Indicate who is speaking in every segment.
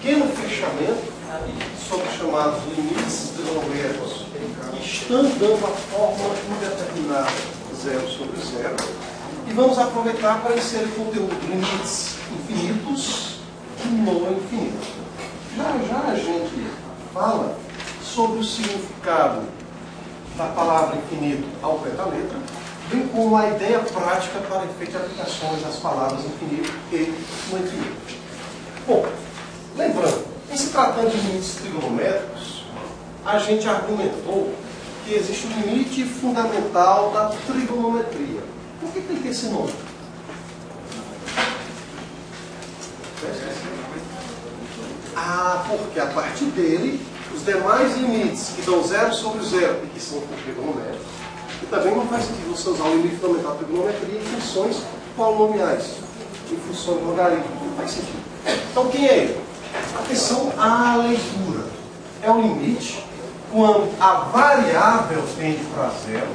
Speaker 1: pequeno fechamento sobre os chamados limites trigonométricos que estão dando a forma indeterminada 0 sobre 0. E vamos aproveitar para inserir conteúdo limites infinitos no infinito. Já a gente fala sobre o significado da palavra infinito ao pé da letra, bem como a ideia prática para efeito de aplicações das palavras infinito e no infinito. Bom, lembrando, em se tratando de limites trigonométricos, a gente argumentou que existe um limite fundamental da trigonometria. Por que tem que ter esse nome? Porque a partir dele, os demais limites que dão 0 sobre 0 e que são trigonométricos, e também não faz sentido você usar o limite fundamental da trigonometria em funções polinomiais, em funções logarítmicas, não faz sentido. Então quem é ele? Atenção à leitura. É o limite quando a variável tende para 0.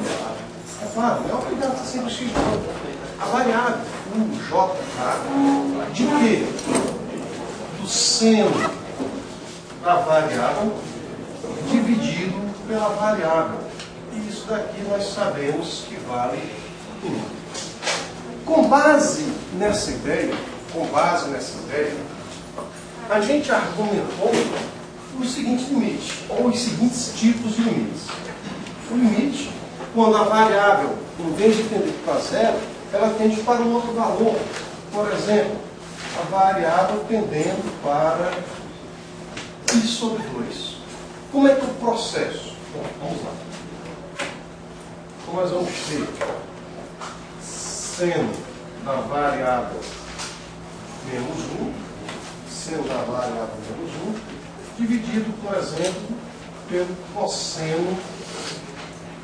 Speaker 1: É claro, não é obrigado a ser o x. A variável, o j, de quê? Do seno da variável dividido pela variável. E isso daqui nós sabemos que vale 1. Com base nessa ideia, a gente argumentou o seguinte limite, ou os seguintes tipos de limites. O limite, quando a variável, em vez de tender para 0, ela tende para um outro valor. Por exemplo, a variável tendendo para π sobre 2. Como é que é o processo? Bom, vamos lá. Então nós vamos ter seno da variável menos 1, seno da variável menos 1, dividido, por exemplo, pelo cosseno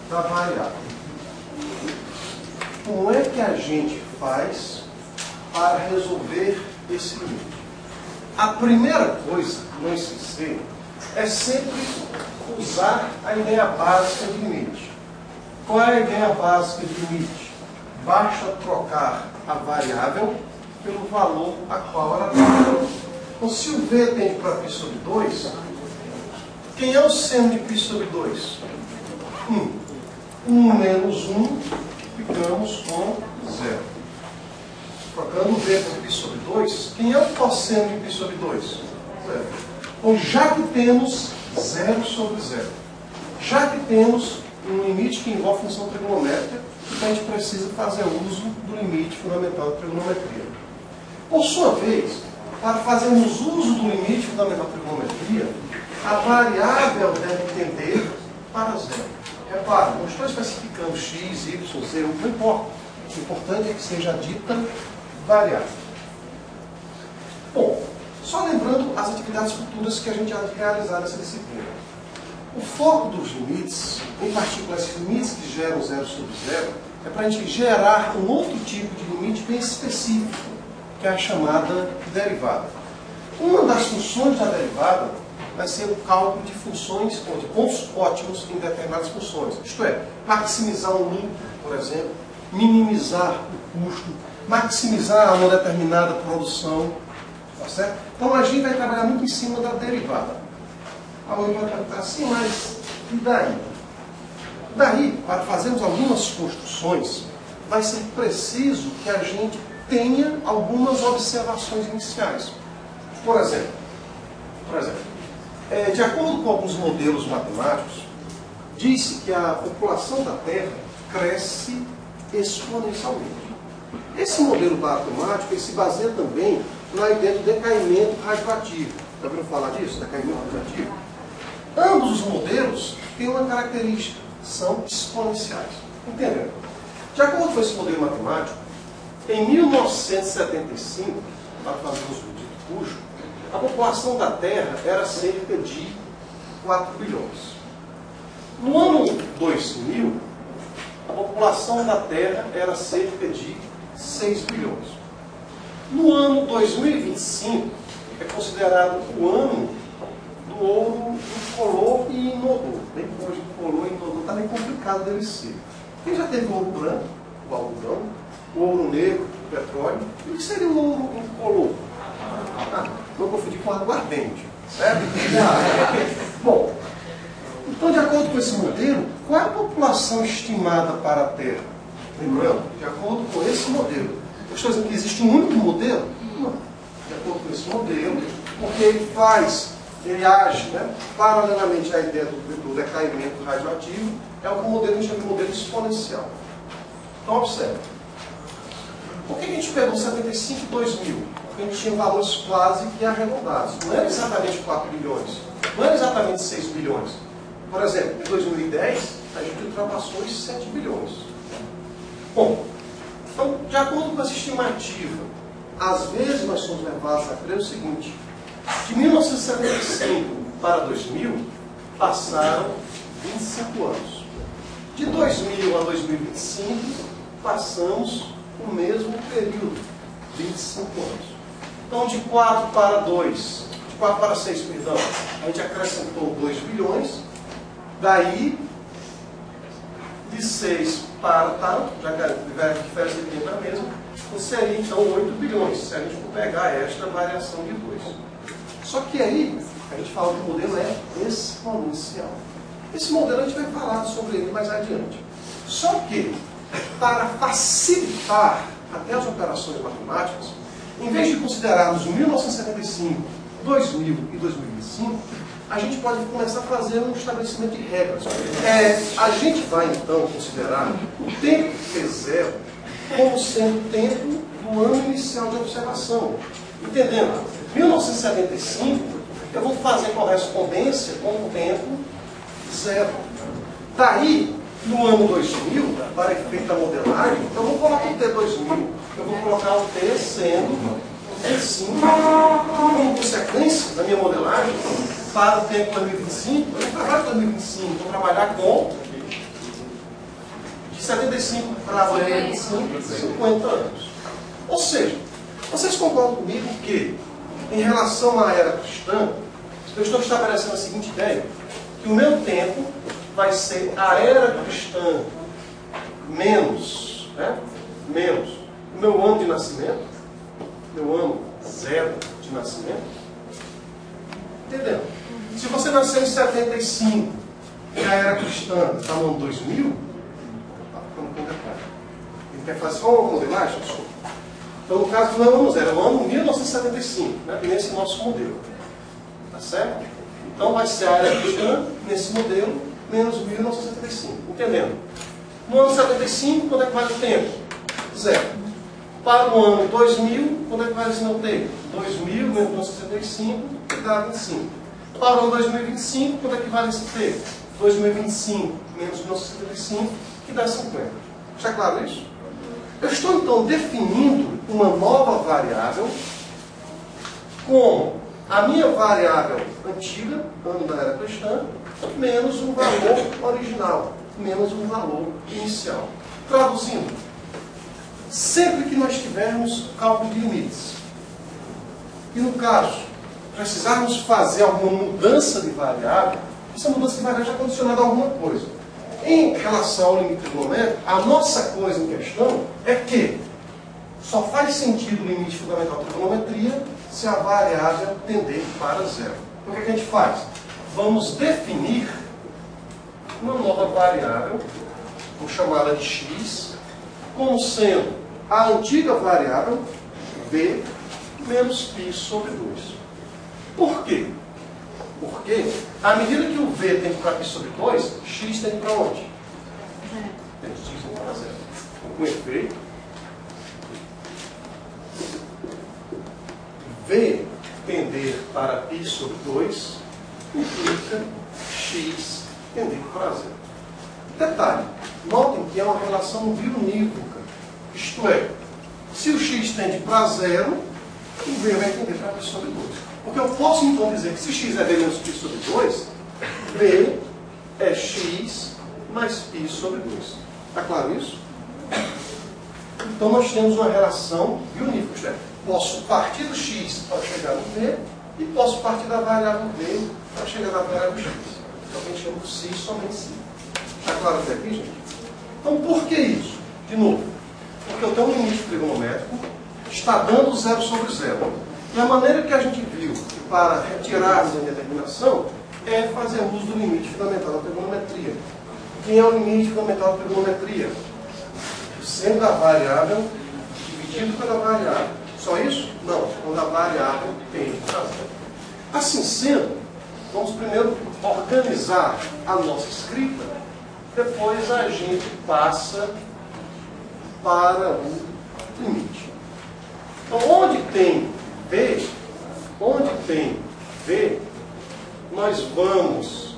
Speaker 1: da variável. Como é que a gente faz para resolver esse limite? A primeira coisa, não esquecer, é sempre usar a ideia básica de limite. Qual é a ideia básica de limite? Basta trocar a variável pelo valor a qual ela está. Então, se o v tende para π sobre 2, quem é o seno de π sobre 2? 1. 1 menos 1, ficamos com 0. Trocando o v por π sobre 2, quem é o cosseno de π sobre 2? 0. Então, já que temos 0 sobre 0, já que temos um limite que envolve função trigonométrica, a gente precisa fazer uso do limite fundamental da trigonometria. Por sua vez, para fazermos uso do limite fundamental da trigonometria, a variável deve tender para 0. Repare, não estou especificando x, y, z, não importa. O importante é que seja dita variável. Bom, só lembrando as atividades futuras que a gente vai realizar nessa disciplina. O foco dos limites, em particular esses limites que geram 0 sobre 0, é para a gente gerar um outro tipo de limite bem específico, que é a chamada derivada. Uma das funções da derivada vai ser o cálculo de funções, ou de pontos ótimos em determinadas funções. Isto é, maximizar um lucro, por exemplo, minimizar o custo, maximizar uma determinada produção. Tá certo? Então a gente vai trabalhar muito em cima da derivada. Alguém vai perguntar assim, mas e daí? Daí, para fazermos algumas construções, vai ser preciso que a gente tenha algumas observações iniciais. Por exemplo, de acordo com alguns modelos matemáticos, diz-se que a população da Terra cresce exponencialmente. Esse modelo matemático ele se baseia também na ideia do decaimento radioativo. Já ouviram falar disso? Decaimento radioativo? Ambos os modelos têm uma característica, são exponenciais. Entendeu? De acordo com esse modelo matemático, em 1975, para fazer uso do dito cujo, a população da Terra era cerca de 4 bilhões. No ano 2000, a população da Terra era cerca de 6 bilhões. No ano 2025, é considerado o ano do ouro incolor e inodor. Bem que hoje incolor e inodor está bem complicado dele ser. Quem já teve ouro branco, o algodão, o ouro negro, o petróleo, e o que seria o ouro incolor? Não confundir com aguardente. Certo? Bom, então, de acordo com esse modelo, qual é a população estimada para a Terra? Lembrando, de acordo com esse modelo. Eu estou dizendo que existe um único modelo? Não. De acordo com esse modelo, porque ele age, né, paralelamente à ideia do decaimento radioativo, é o que o modelo a gente chama de modelo exponencial. Então, observe. Por que a gente pegou 75 e 2000? Porque a gente tinha valores quase que arredondados. Não era exatamente 4 bilhões. Não era exatamente 6 bilhões. Por exemplo, em 2010, a gente ultrapassou os 7 bilhões. Bom, então, de acordo com essa estimativa, às vezes nós somos levados a crer o seguinte: de 1975 para 2000, passaram 25 anos. De 2000 a 2025, passamos o mesmo período, 25 anos. Então, de 4 para 6, perdão, a gente acrescentou 2 bilhões. Daí, de 6 para tanto, já que a diferença de tempo é a mesma, seria então 8 bilhões, se a gente for pegar esta variação de 2. Só que aí, a gente fala que o modelo é exponencial. Esse modelo a gente vai falar sobre ele mais adiante. Só que, para facilitar até as operações matemáticas, em vez de considerarmos 1975, 2000 e 2025, a gente pode começar a fazer um estabelecimento de regras. A gente vai, então, considerar o tempo T0 como sendo o tempo do ano inicial de observação. Entendendo? 1975, eu vou fazer correspondência com o tempo 0. Daí, no ano 2000, para efeito da modelagem, eu vou colocar o T 2000, eu vou colocar o T sendo T5. Como consequência da minha modelagem, para o tempo 2025, eu não trabalho com 2025, vou trabalhar com de 75 para 2025, 50 anos. Ou seja, vocês concordam comigo que, em relação à era cristã, eu estou estabelecendo a seguinte ideia: que o meu tempo vai ser a era cristã menos o meu ano de nascimento, meu ano 0 de nascimento. Entendeu? Se você nasceu em 75 e a era cristã está no ano 2000, está ficando complicado. Ele quer fazer só uma modelagem? Então, no caso, não é o ano 0, é o ano 1975, né, nesse nosso modelo. Tá certo? Então, vai ser a era cristã nesse modelo menos 1975. Entendendo? No ano 75, quando é que vale o tempo? 0. Para o ano 2000, quando é que vale esse meu tempo? 2000 menos 1975, que dá 25. Para o ano 2025, quando é que vale esse tempo? 2025 menos 1975, que dá 50. Está claro isso? Eu estou, então, definindo uma nova variável como a minha variável antiga, ano da era cristã, menos um valor original, menos um valor inicial. Traduzindo, sempre que nós tivermos cálculo de limites, e no caso, precisarmos fazer alguma mudança de variável, essa mudança de variável já é condicionada a alguma coisa. Em relação ao limite trigonométrico, a nossa coisa em questão é que só faz sentido o limite fundamental da trigonometria se a variável tender para 0. Então, o que a gente faz? Vamos definir uma nova variável, vou chamá-la de x, como sendo a antiga variável v menos π sobre 2. Por quê? Porque, à medida que o v tende para π sobre 2, x tende para onde? X tende para 0. Com efeito, v tender para π sobre 2 implica x tender para 0. Detalhe, notem que é uma relação biunívoca. Isto é, se o x tende para 0, o v vai tender para π sobre 2. Porque eu posso então dizer que se x é v menos π sobre 2, v é x mais π sobre 2. Está claro isso? Então nós temos uma relação biunívoca. Isto é, posso partir do x para chegar no v e posso partir da variável v para chegar na variável x. Então a gente chama de si somente si. Está claro até aqui, gente? Então por que isso? De novo, porque eu tenho um limite trigonométrico, está dando 0 sobre 0. E a maneira que a gente viu para retirar essa indeterminação é fazer uso do limite fundamental da trigonometria. Quem é o limite fundamental da trigonometria? O seno da variável dividido pela variável. Só isso? Não. Quando a variável tende para zero. Assim sendo, vamos primeiro organizar a nossa escrita, depois a gente passa para o limite. Então, onde tem V, nós vamos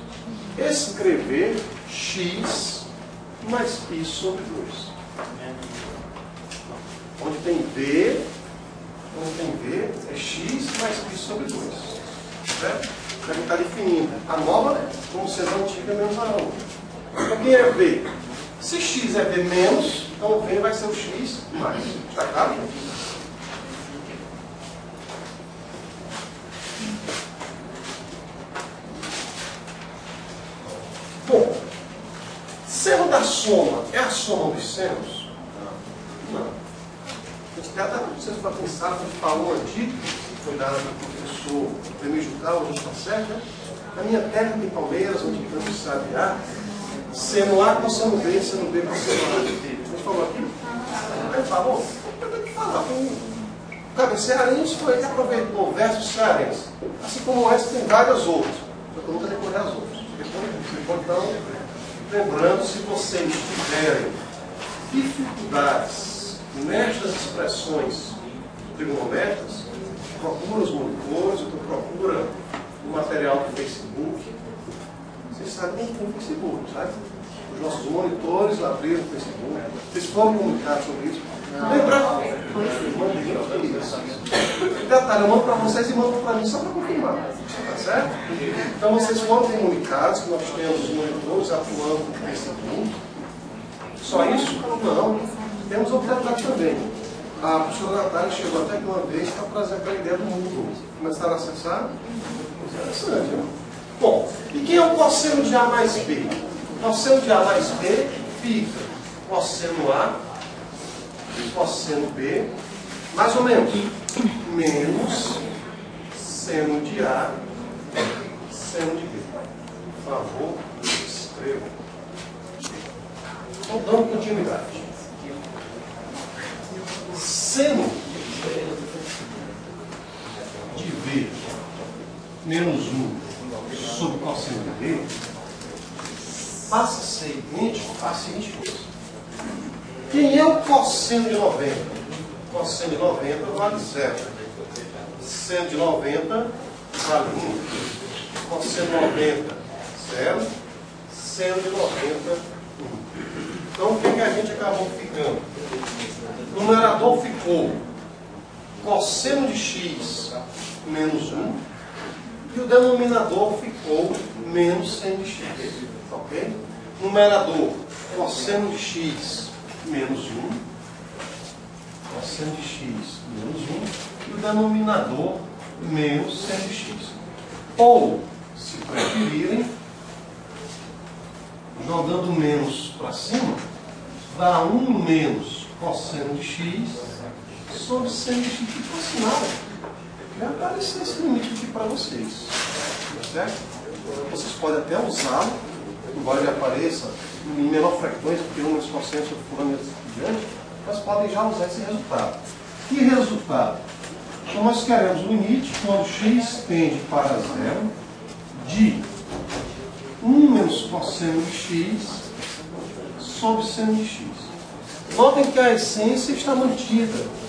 Speaker 1: escrever x mais π sobre 2. Onde tem V é x mais π sobre 2. Certo? A gente está definindo a nova como sendo a antiga menos a outra. Então, quem é V? Se x é V menos, então V vai ser o x mais. Está claro? Bom, seno da soma é a soma dos senos? Não. A gente até vocês para pensar, a gente falou antigo, foi dado pelo professor Remígio Cal, a gente está certo, né? Na minha terra tem Palmeiras, onde ficamos em Sabiá, seno A com seno B, seno B com seno A. A gente falou aqui? Aí falou, eu tenho que falar. O cabecearense foi que aproveitou versos cearense. Assim como essa tem várias outras. Só que eu nunca decorei as outras. Então, lembrando, se vocês tiverem dificuldades nestas expressões trigonométricas, procura os monitores, ou procura o material do Facebook. Vocês sabem que tem o Facebook, sabe? Os nossos monitores abriram o Facebook. Vocês foram comunicar sobre isso. Lembrar, detalhe, eu mando para vocês e mando para mim só para confirmar. Tá certo? Então vocês foram comunicados que nós temos monitores atuando no Facebook. Só isso? Não. Temos outra detalhe também. A professora Natália chegou até aqui uma vez para trazer aquela ideia do Moodle. Começaram a acessar? Interessante, né? Bom, e quem é o cosseno de A mais B? O cosseno de A mais B fica cosseno A, cosseno B, mais ou menos, menos seno de A, seno de B. Por favor, escreva. Estou dando continuidade. Seno de V menos 1 sobre cosseno de B passa a ser idêntico à seguinte coisa. Quem é o cosseno de 90? Cosseno de 90 vale 0. Seno de 90 vale 1. Cosseno de 90, 0. Seno de 90, 1. Então, o que a gente acabou ficando? O numerador ficou cosseno de x menos 1 e o denominador ficou menos seno de x. Ok? Numerador, cosseno de x menos 1, cosseno de x menos 1 e o denominador menos seno de x. Ou, se preferirem, jogando menos para cima, dá 1 menos cosseno de x sobre seno de x, que fosse nada. Vai aparecer esse limite aqui para vocês. Certo? Vocês podem até usá-lo, embora ele apareça em menor frequência, porque números cossenos sobre fulano e assim por diante, mas podem já usar esse resultado. Que resultado? Então nós queremos o limite quando x tende para 0 de 1 menos cosseno de x sobre seno de x. Notem que a essência está mantida.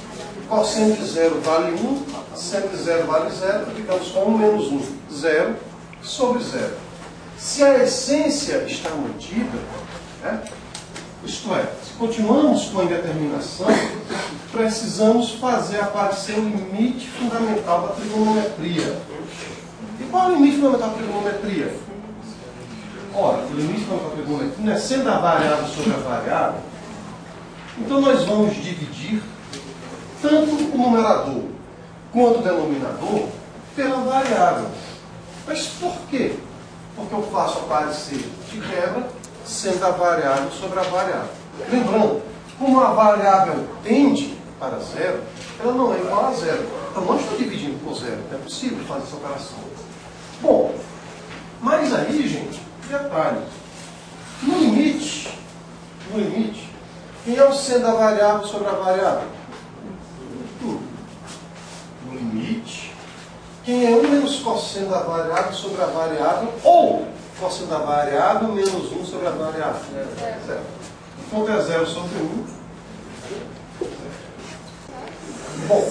Speaker 1: Cosseno de 0 vale 1, seno de 0 vale 0, ficamos com 1 menos 1, 0, sobre 0. Se a essência está mantida, isto é, se continuamos com a indeterminação, precisamos fazer aparecer o limite fundamental da trigonometria. E qual é o limite fundamental da trigonometria? Ora, o limite fundamental da trigonometria não é sendo a variável sobre a variável. Então nós vamos dividir tanto o numerador quanto o denominador pela variável. Mas por quê? Porque eu faço aparecer de quebra sendo a variável sobre a variável. Lembrando, como a variável tende para 0, ela não é igual a 0. Então não estou dividindo por por zero. É possível fazer essa operação. Bom, mas aí, gente, detalhe. No limite, quem é o seno da variável sobre a variável? No limite, quem é 1 menos cosseno da variável sobre a variável, ou cosseno da variável menos 1 sobre a variável? Zero. O ponto é 0 sobre 1. Bom,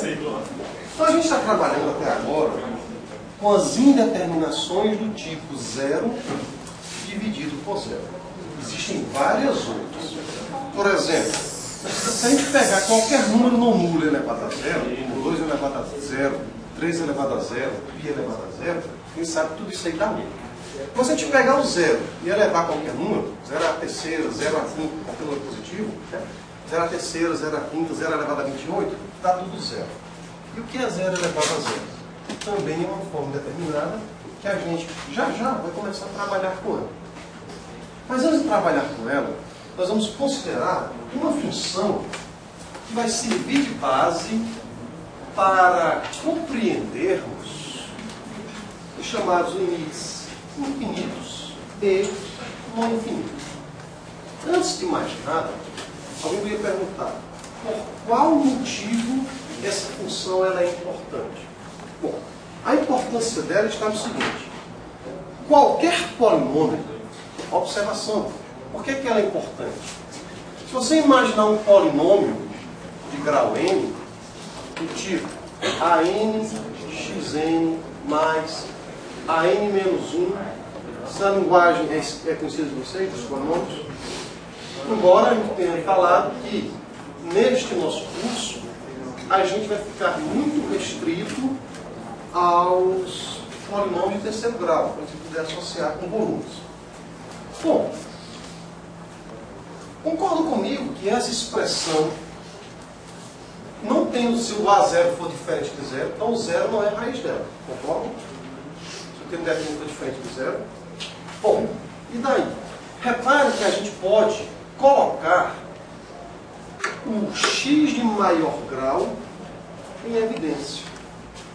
Speaker 1: então a gente está trabalhando até agora com as indeterminações do tipo 0 dividido por 0. Existem várias outras. Por exemplo, se a gente pegar qualquer número não nulo elevado a 0, 2 elevado a 0, 3 elevado a 0, π elevado a 0, quem sabe tudo isso aí dá 1. Mas se a gente pegar o 0 e elevar qualquer número, 0 à terceira, 0 à quinta, qualquer número positivo, 0 à terceira, 0 à quinta, 0 elevado a 28, dá tudo 0. E o que é 0 elevado a 0? Também é uma forma determinada que a gente já vai começar a trabalhar com ela. Mas antes de trabalhar com ela, nós vamos considerar uma função que vai servir de base para compreendermos os chamados limites infinitos e não infinitos. Antes de mais nada, alguém poderia perguntar, por qual motivo essa função ela é importante? Bom, a importância dela está no seguinte: qualquer polinômio, observação, por que ela é importante? Se você imaginar um polinômio de grau n, do tipo an xn mais an menos 1, essa linguagem é conhecida de vocês, dos polinômios? Embora a gente tenha falado que neste nosso curso a gente vai ficar muito restrito aos polinômios de terceiro grau, para a gente puder associar com volumes. Bom, concordo comigo que essa expressão não tem, se o A0 for diferente de zero, então o zero não é a raiz dela. Concordo? Se o termo definido for diferente de zero. Bom, e daí? Repare que a gente pode colocar o x de maior grau em evidência.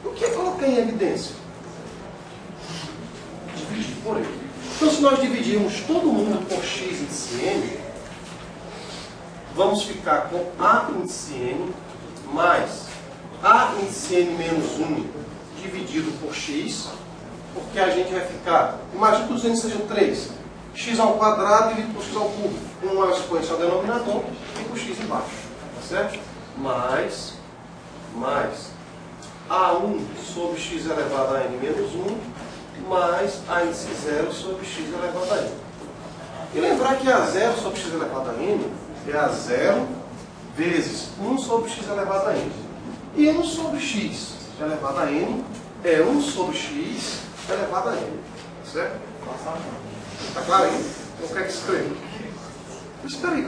Speaker 1: O que é colocar em evidência? Dividir por ele. Então, se nós dividirmos todo mundo por x índice n, vamos ficar com a índice n mais a índice n menos 1 dividido por x, porque a gente vai ficar, imagina que os n sejam 3, x ao quadrado dividido por x ao cubo, com uma expoência ao denominador e com x embaixo, tá certo? Mais a1 sobre x elevado a n menos 1 mais a índice 0 sobre x elevado a n. E lembrar que A0 sobre x elevado a n é A0 vezes 1 sobre x elevado a n. E 1 sobre x elevado a n é 1 sobre x elevado a n. Certo? Está claro aí? Então o que é que escreve? Espera aí.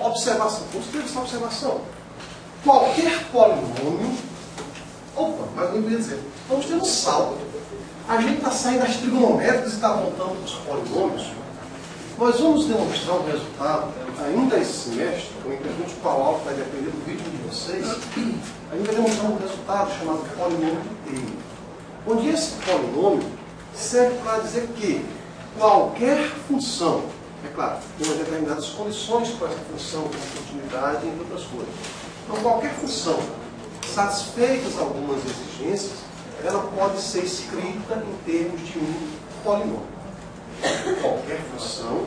Speaker 1: Observação. Vamos escrever essa observação. Qualquer polinômio. Opa, mas não ia dizer. Vamos ter um salto. A gente está saindo das trigonométricas e está voltando para os polinômios. Nós vamos demonstrar um resultado ainda esse semestre, eu me pergunto qual aula vai depender do vídeo de vocês. A gente vai demonstrar um resultado chamado polinômio de Taylor, onde esse polinômio serve para dizer que qualquer função, é claro, tem determinadas condições para essa função, com continuidade e outras coisas. Então, qualquer função, satisfeitas algumas exigências, ela pode ser escrita em termos de um polinômio. Qualquer função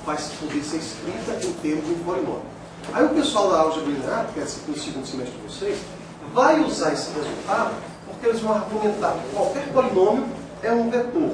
Speaker 1: vai poder ser escrita em termos de um polinômio. Aí o pessoal da álgebra linear, que é no segundo semestre de vocês, vai usar esse resultado porque eles vão argumentar que qualquer polinômio é um vetor.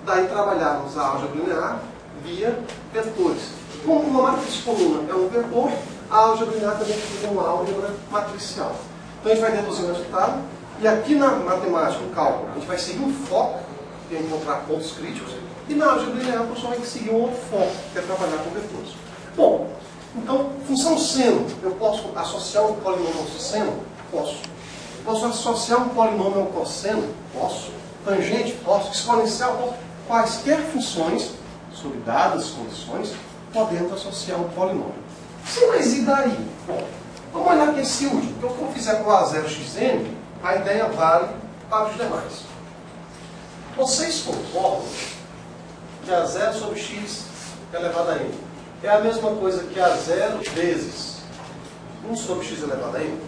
Speaker 1: Daí trabalharmos a álgebra linear via vetores. Como uma matriz coluna é um vetor, a álgebra linear também é uma álgebra matricial. Então a gente vai deduzir o resultado, e aqui na matemática, no cálculo, a gente vai seguir um foco, que é encontrar pontos críticos, e na álgebra linear o pessoal vai seguir um outro foco, que é trabalhar com vetores. Bom, então, função seno, eu posso associar um polinômio ao seno? Posso. Posso associar um polinômio ao cosseno? Posso. Tangente? Posso. Exponencial? Posso. Quaisquer funções, sob dadas condições, podemos associar um polinômio. Sim, mas e daí? Bom, vamos olhar aqui esse último. Então, o que eu fizer com A0xn, a ideia vale para os demais. Vocês concordam que a zero sobre x elevado a n é a mesma coisa que a zero vezes 1 sobre x elevado a n?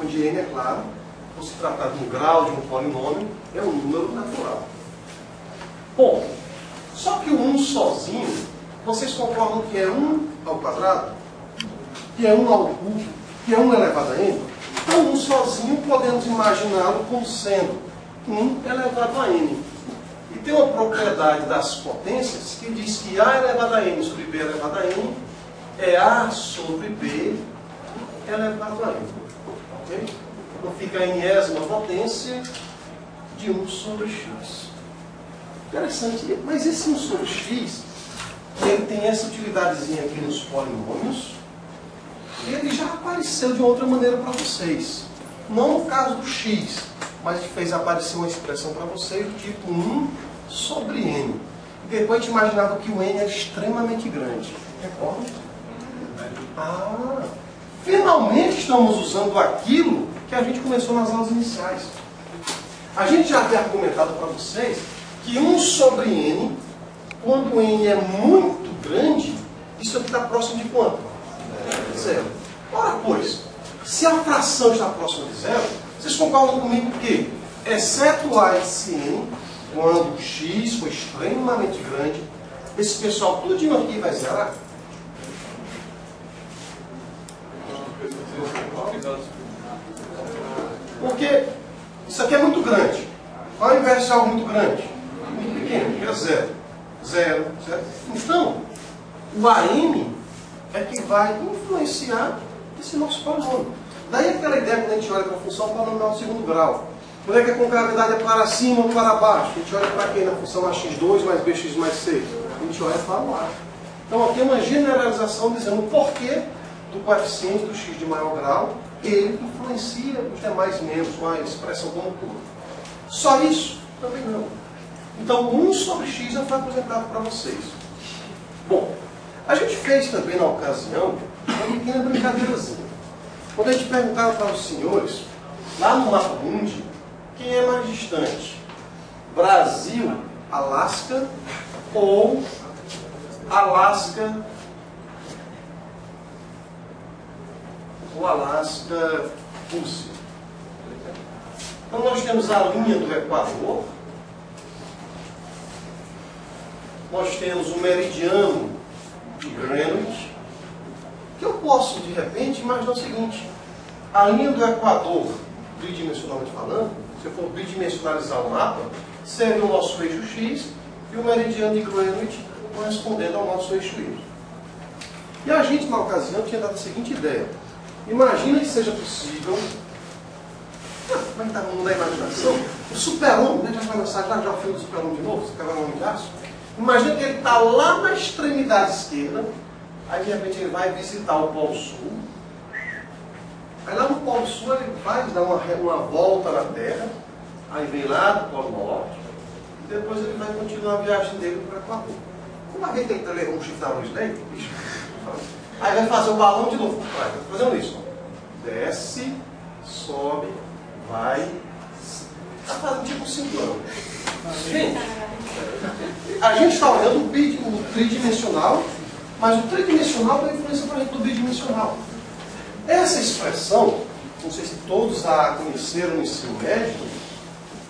Speaker 1: Onde n, é claro, por se tratar de um grau, de um polinômio, é um número natural. Bom, só que o 1 sozinho, vocês concordam que é 1 ao quadrado? Que é 1 ao cubo? Que é 1 elevado a n? Então, 1 sozinho podemos imaginá-lo como sendo 1 elevado a n. E tem uma propriedade das potências que diz que A elevado a n sobre B elevado a n é A sobre B elevado a n. Okay? Então fica a enésima potência de 1 sobre x. Interessante. Mas esse 1 sobre x, ele tem essa utilidadezinha aqui nos polinômios, e ele já apareceu de outra maneira para vocês. Não no caso do x, mas fez aparecer uma expressão para vocês do tipo 1 sobre n. E depois a gente imaginava que o n era extremamente grande. Recorda? Finalmente estamos usando aquilo que a gente começou nas aulas iniciais. A gente já havia argumentado para vocês que 1 sobre n, quando n é muito grande, isso aqui está próximo de quanto? Zero. Ora, pois, se a fração está próxima de zero, vocês concordam comigo que, exceto a esse n, quando o x for extremamente grande, esse pessoal tudinho aqui vai zerar? Porque isso aqui é muito grande. Ao invés de algo muito grande, muito pequeno, que é zero. Zero, zero. Então, o AM é que vai influenciar esse nosso polinômio. Daí aquela ideia, quando a gente olha para a função polinomial de segundo grau. Quando é que a concavidade é para cima ou para baixo? A gente olha para quem? Na função ax2 mais bx mais c. A gente olha para o A. Então aqui é uma generalização dizendo o porquê do coeficiente do x de maior grau, ele influencia os demais membros, com a expressão como tudo. Só isso? Também não. Então 1 sobre x já foi apresentado para vocês. Bom, a gente fez também na ocasião uma pequena brincadeirazinha. Quando a gente perguntava para os senhores, lá no mapa mundi, quem é mais distante? Brasil, Alasca ou Alasca Rússia? Então nós temos a linha do Equador, nós temos o meridiano de Greenwich, que eu posso, de repente, imaginar o seguinte: a linha do Equador, tridimensionalmente falando, se eu for bidimensionalizar o mapa, seria o nosso eixo X e o meridiano de Greenwich correspondendo ao nosso eixo Y. E a gente, na ocasião, tinha dado a seguinte ideia: imagina que seja possível, como é que está no mundo da imaginação? O super-homem, né? Já vai lançar já o filme do super-homem de novo, você vai no aço. Imagina que ele está lá na extremidade esquerda, aí de repente ele vai visitar o Polo Sul. Aí lá no Polo Sul ele vai dar uma volta na Terra, aí vem lá do Polo Norte, e depois ele vai continuar a viagem dele para o Equador. Como alguém tem que levar um chifre da luz dele? Aí vai fazer o balão de novo por trás. Está fazendo isso. Desce, sobe, vai. Está fazendo tipo um cinturão. Gente, a gente está olhando o tridimensional, mas o tridimensional tem influência para a gente do bidimensional. Essa expressão, não sei se todos a conheceram no ensino médio,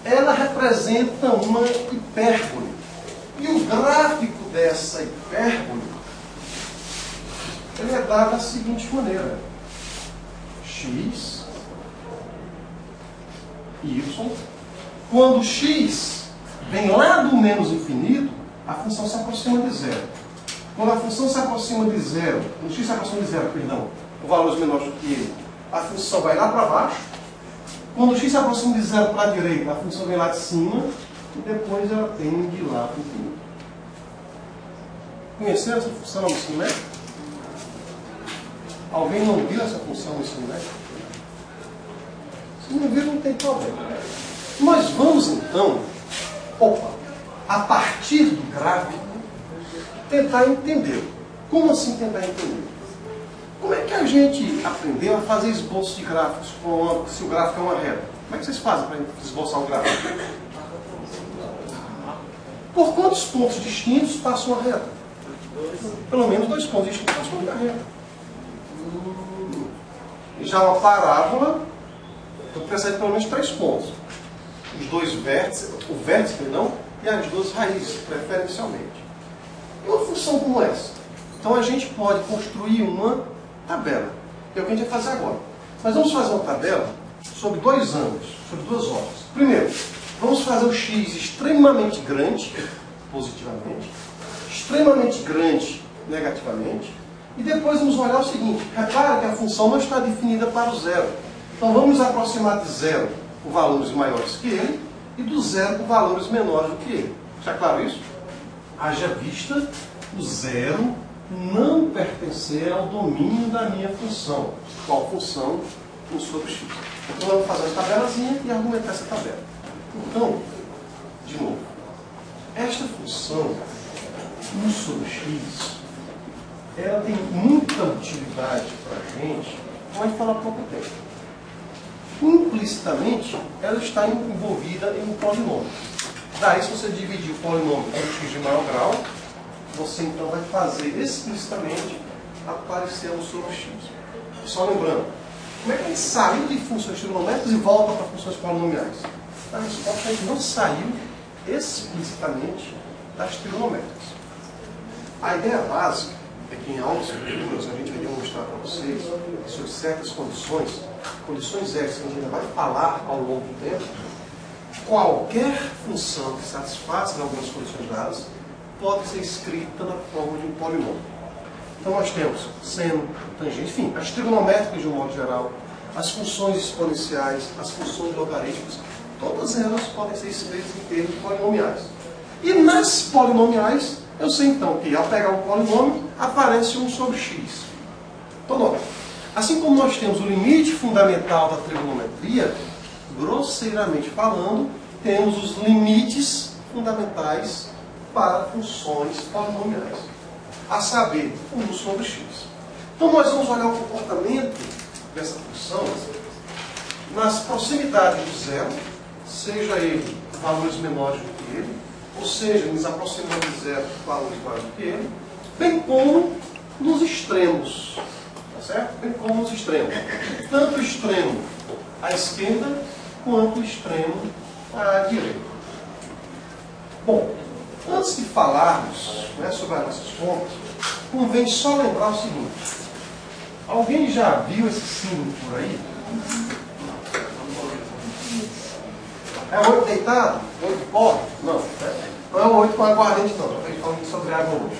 Speaker 1: ela representa uma hipérbole. E o gráfico dessa hipérbole, ele é dado da seguinte maneira: x, y. Quando x vem lá do menos infinito, a função se aproxima de zero. Quando a função se aproxima de zero, quando x se aproxima de zero, perdão, com valores menores do que ele, a função vai lá para baixo. Quando x se aproxima de zero para a direita, a função vem lá de cima e depois ela tende lá para o infinito. Conheceram essa função no ensino médio? Alguém não viu essa função no ensino médio? Se não viu, não tem problema. Nós vamos então, a partir do gráfico, tentar entender. Como assim tentar entender? Como é que a gente aprendeu a fazer esboços de gráficos se o gráfico é uma reta? Como é que vocês fazem para esboçar o gráfico? Por quantos pontos distintos passa uma reta? Pelo menos 2 pontos distintos passam uma reta. Já uma parábola, eu preciso de pelo menos 3 pontos. Os 2 vértices, o vértice, perdão, e as 2 raízes, preferencialmente. E uma função como essa? Então a gente pode construir uma tabela, que é o que a gente vai fazer agora. Mas vamos fazer uma tabela sobre 2 ângulos, sobre 2 ordens. Primeiro, vamos fazer o x extremamente grande, positivamente, extremamente grande, negativamente, e depois vamos olhar o seguinte: repara que a função não está definida para o zero. Então vamos aproximar de zero por valores maiores que ele, e do zero por valores menores do que ele. Está claro isso? Haja vista o zero não pertencer ao domínio da minha função. Qual função? 1 sobre x. Então vamos fazer uma tabelazinha e argumentar essa tabela. Então, de novo, esta função 1 sobre x, ela tem muita utilidade para a gente, como a gente fala há pouco tempo. Implicitamente, ela está envolvida em um polinômio. Daí, se você dividir o polinômio por x de maior grau, você então vai fazer explicitamente aparecer 1 sobre x. Só lembrando, como é que a gente saiu de funções trigonométricas e volta para funções polinomiais? A resposta é que a gente não saiu explicitamente das trigonométricas. A ideia básica é que em aulas futuras a gente vai demonstrar para vocês que sob certas condições essas que a gente ainda vai falar ao longo do tempo, qualquer função que satisfaça algumas condições dadas pode ser escrita na forma de um polinômio. Então nós temos seno, tangente, enfim, as trigonométricas de um modo geral, as funções exponenciais, as funções logarítmicas, todas elas podem ser escritas em termos polinomiais. E nas polinomiais, eu sei então que ao pegar um polinômio, aparece 1 sobre x. Então, nota, assim como nós temos o limite fundamental da trigonometria, grosseiramente falando, temos os limites fundamentais para funções polinomiais, a saber, 1 sobre x. Então nós vamos olhar o comportamento dessa função nas proximidades do zero, seja ele valores menores do que ele, ou seja, nos aproximando de zero valores maiores do que ele, bem como nos extremos, tá certo? Bem como nos extremos. Tanto o extremo à esquerda, quanto o extremo à direita. Bom, antes de falarmos sobre as nossas contas, convém só lembrar o seguinte: alguém já viu esse símbolo por aí? É o 8 deitado? 8 pó? Não. Não é o 8 com aguardente, não. A gente falando sobre água hoje.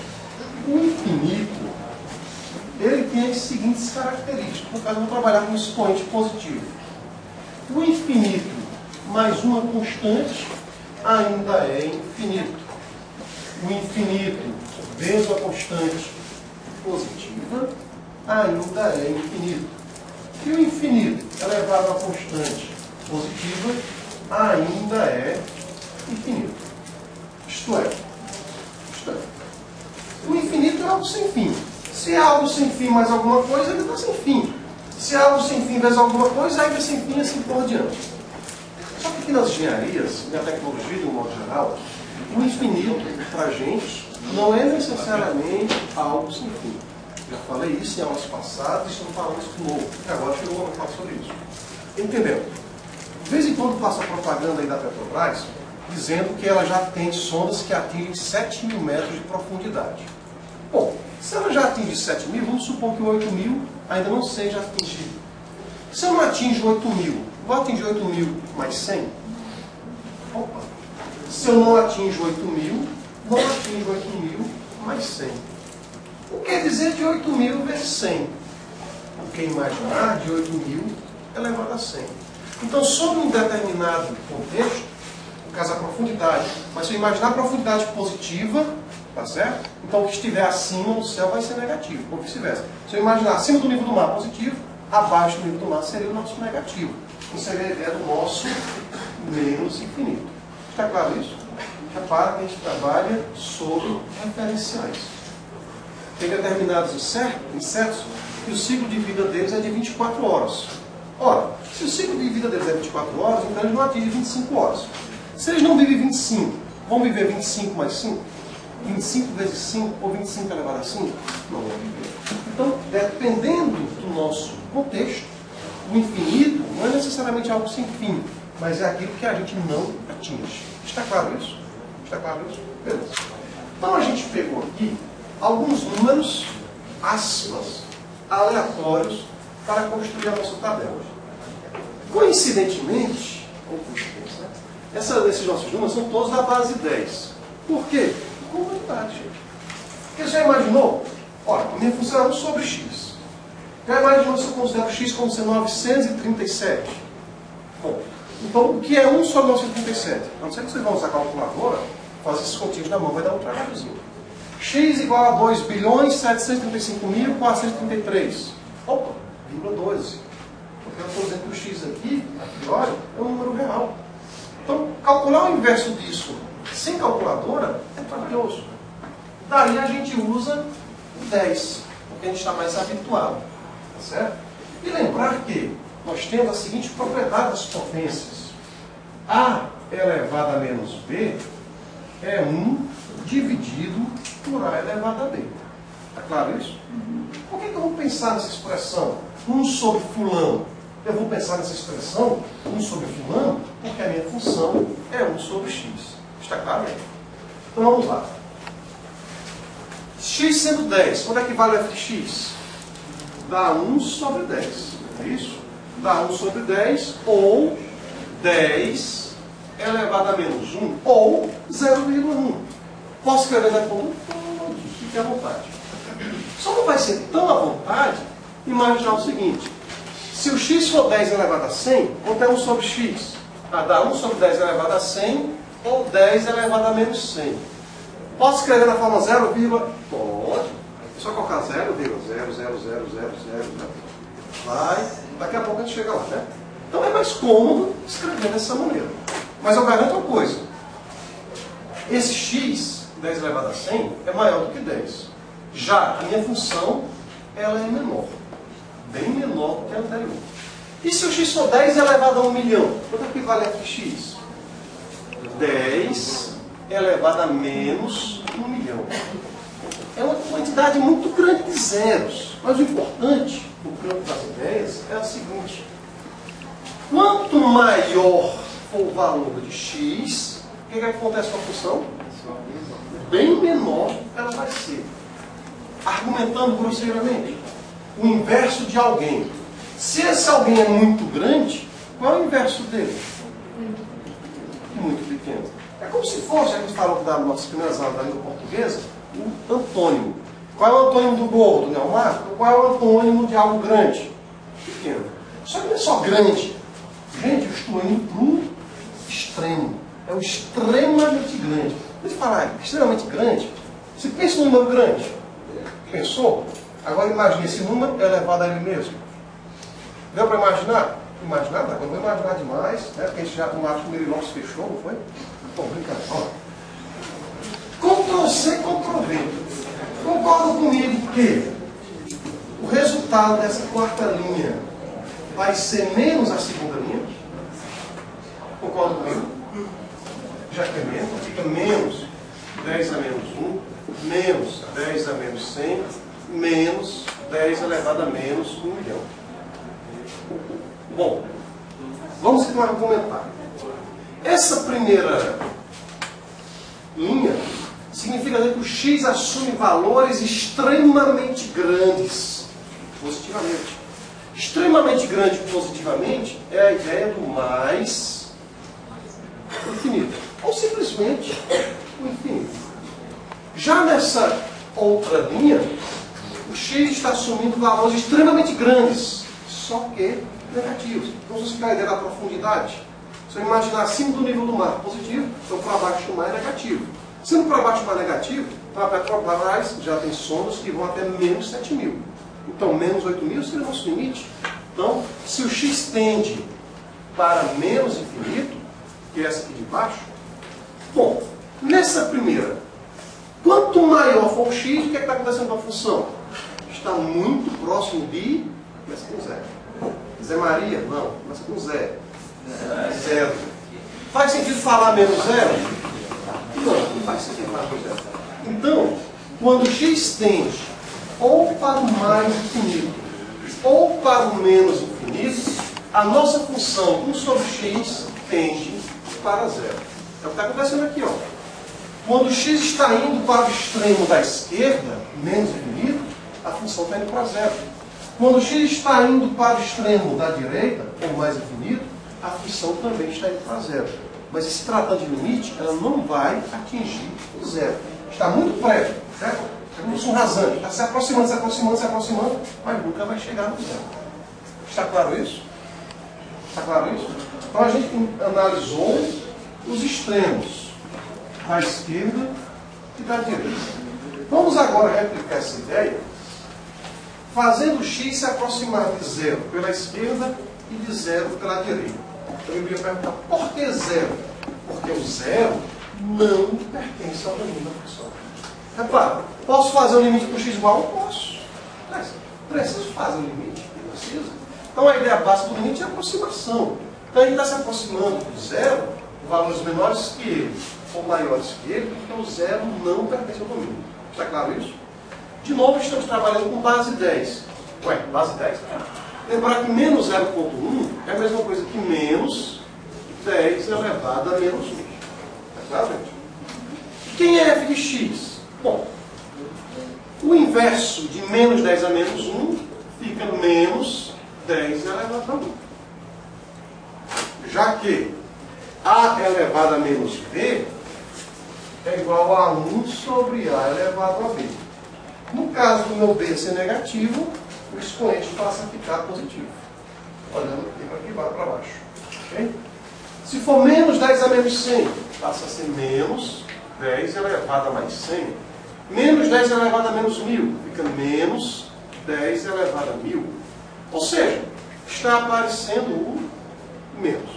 Speaker 1: O infinito, ele tem as seguintes características. No caso, eu vou trabalhar com um expoente positivo. O infinito mais uma constante ainda é infinito. O infinito vezes a constante positiva ainda é infinito. E o infinito elevado a constante positiva ainda é infinito. Isto é, o infinito é algo sem fim. Se é algo sem fim mais alguma coisa, ele está sem fim. Se é algo sem fim vezes alguma coisa, ainda é sem fim, assim por diante. Só que aqui nas engenharias, na tecnologia de um modo geral, o infinito, para a gente, não é necessariamente algo sem fim. Já falei isso em aulas passadas e estou falando isso de novo, porque agora chegou uma fala sobre isso. Entendeu? De vez em quando passa propaganda aí da Petrobras, dizendo que ela já tem sondas que atingem 7.000 metros de profundidade. Bom, se ela já atinge 7.000, vamos supor que o 8.000 ainda não seja atingido. Se eu não atinjo 8.000, vou atingir 8.000 mais 100? Opa! Se eu não atinjo 8.000, não atinjo 8.000 mais 100. O que quer dizer de 8.000 vezes 100? O que imaginar de 8.000 elevado a 100. Então, sob um determinado contexto, no caso a profundidade, mas se eu imaginar a profundidade positiva, tá certo? Então o que estiver acima no céu vai ser negativo, ou vice-versa. Se eu imaginar acima do nível do mar positivo, abaixo do nível do mar seria o nosso negativo. Isso seria a ideia do nosso menos infinito. Está claro isso? Repara que a gente trabalha sobre referenciais. Tem determinados insetos que o ciclo de vida deles é de 24 horas. Ora, se o ciclo de vida deles é 24 horas, então eles não atingem 25 horas. Se eles não vivem 25, vão viver 25 mais 5? 25 vezes 5 ou 25 elevado a 5? Não vão viver. Então, dependendo do nosso contexto, o infinito não é necessariamente algo sem fim, mas é aquilo que a gente não atinge. Está claro isso? Está claro isso? Beleza. Então a gente pegou aqui alguns números, aspas, aleatórios, para construir a nossa tabela. Coincidentemente, esses nossos números são todos da base 10. Por quê? Comunidade, gente. Porque já imaginou? Olha, a minha função é 1 sobre x. Já imaginou se eu considero x como sendo 937? Bom, então o que é 1 sobre 937? A não ser que vocês vão usar a calculadora, fazer esses continhos na mão, vai dar um trabalhozinho. X igual a 2.735.433. Opa, 0,12. Porque eu estou dizendo que o x aqui, a priori, é um número real. Então, calcular o inverso disso sem calculadora é trabalhoso. Daí a gente usa o 10, porque a gente está mais habituado. Tá certo? E lembrar que nós temos a seguinte propriedade das potências. A elevado a menos B é 1 dividido por A elevado a B. Está claro isso? Por que eu vou pensar nessa expressão 1 sobre fulano? Eu vou pensar nessa expressão 1 sobre fulano porque a minha função é 1 sobre x. Está claro? Então vamos lá. X sendo 10, quando é que vale f de x? Dá 1 sobre 10. É isso? Dá 1 sobre 10 ou 10 elevado a menos 1 ou 0,1. Posso escrever na coluna? Pode, fique à vontade. Só não vai ser tão à vontade imaginar o seguinte. Se o x for 10 elevado a 100, quanto é 1 sobre x? Dá 1 sobre 10 elevado a 100 ou 10 elevado a menos 100. Posso escrever na forma 0, pode. É só colocar 0,00000. Vai. Daqui a pouco a gente chega lá, né? Então é mais cômodo escrever dessa maneira. Mas eu garanto uma coisa. Esse x, 10 elevado a 100, é maior do que 10. Já a minha função, ela é menor. Bem menor do que a anterior. E se o x for 10 elevado a 1 milhão? Quanto é que vale f de x? 10 elevado a menos 1 milhão. É uma quantidade muito grande de zeros. Mas o importante, no campo das ideias, é o seguinte. Quanto maior for o valor de x, o que acontece com a função? Bem menor ela vai ser. Argumentando grosseiramente, o inverso de alguém. Se esse alguém é muito grande, qual é o inverso dele? Muito pequeno. É como se fosse, a gente falou das nossas primeiras aulas da língua portuguesa, o antônimo. Qual é o antônimo do gordo, Neomarco? Qual é o antônimo de algo grande? Pequeno. Só que não é só grande. Gente, eu estou indo para o extremo. É o extremamente grande. Deixa eu falar, extremamente grande. Você pensa num número grande? Pensou? Agora imagine esse número elevado a ele mesmo. Deu para imaginar? Imaginar? Agora não vou imaginar demais, né? Porque a gente já tomou, o Merilão se fechou, não foi? Bom, brincadeira. Ctrl-C, Ctrl-V. Concordo comigo que o resultado dessa quarta linha vai ser menos a segunda linha? Concordo comigo? Já que é menos, fica menos 10 a menos 1, menos 10 a menos 100, menos 10 elevado a menos 1 milhão. Bom, vamos então argumentar. Essa primeira linha significa que o x assume valores extremamente grandes, positivamente. Extremamente grande positivamente é a ideia do mais infinito. Ou simplesmente o infinito. Já nessa outra linha, o x está assumindo valores extremamente grandes, só que negativos. Vamos explicar a ideia da profundidade. Se eu imaginar acima do nível do mar positivo, então para baixo do mar é negativo. Sendo para baixo do mar negativo, para a Petrobras já tem sondas que vão até menos 7.000. Então, menos 8.000 seria o nosso limite. Então, se o x tende para menos infinito, que é essa aqui de baixo, bom, nessa primeira, quanto maior for o x, o que é que está acontecendo com a função? Está muito próximo de, começa com zero. Zé Maria? Não, mas com Zé. Zero. Faz sentido falar menos zero? Não faz sentido falar menos zero. Então, quando x tende ou para o mais infinito ou para o menos infinito, a nossa função 1 sobre x tende para zero. É o que está acontecendo aqui, ó. Quando x está indo para o extremo da esquerda, menos infinito, a função está indo para zero. Quando x está indo para o extremo da direita, ou mais infinito, a função também está indo para zero. Mas se tratando de limite, ela não vai atingir o zero. Está muito prévio, certo? É como se um rasante. Está se aproximando, se aproximando, se aproximando, mas nunca vai chegar no zero. Está claro isso? Está claro isso? Então a gente analisou os extremos da esquerda e da direita. Vamos agora replicar essa ideia fazendo x se aproximar de zero pela esquerda e de zero pela direita. Então eu ia perguntar, por que zero? Porque o zero não pertence ao domínio da função. É claro, posso fazer o limite para o x igual? Posso. Mas preciso fazer o limite? Preciso. Então a ideia básica do limite é a aproximação. Então a gente está se aproximando do zero, valores menores que ele ou maiores que ele, então o zero não pertence ao domínio. Está claro isso? De novo, estamos trabalhando com base 10. Ué, base 10? Lembrar que menos 0,1 é a mesma coisa que menos 10 elevado a menos 1. Está claro, gente? Quem é f de x? Bom, o inverso de menos 10 a menos 1 fica menos 10 elevado a 1. Já que a elevado a menos b é igual a 1 sobre a elevado a b. No caso do meu b ser negativo, o expoente passa a ficar positivo. Olhando aqui para baixo. Okay? Se for menos 10 a menos 100, passa a ser menos 10 elevado a mais 100. Menos 10 elevado a menos 1000, fica menos 10 elevado a 1000. Ou seja, está aparecendo o menos.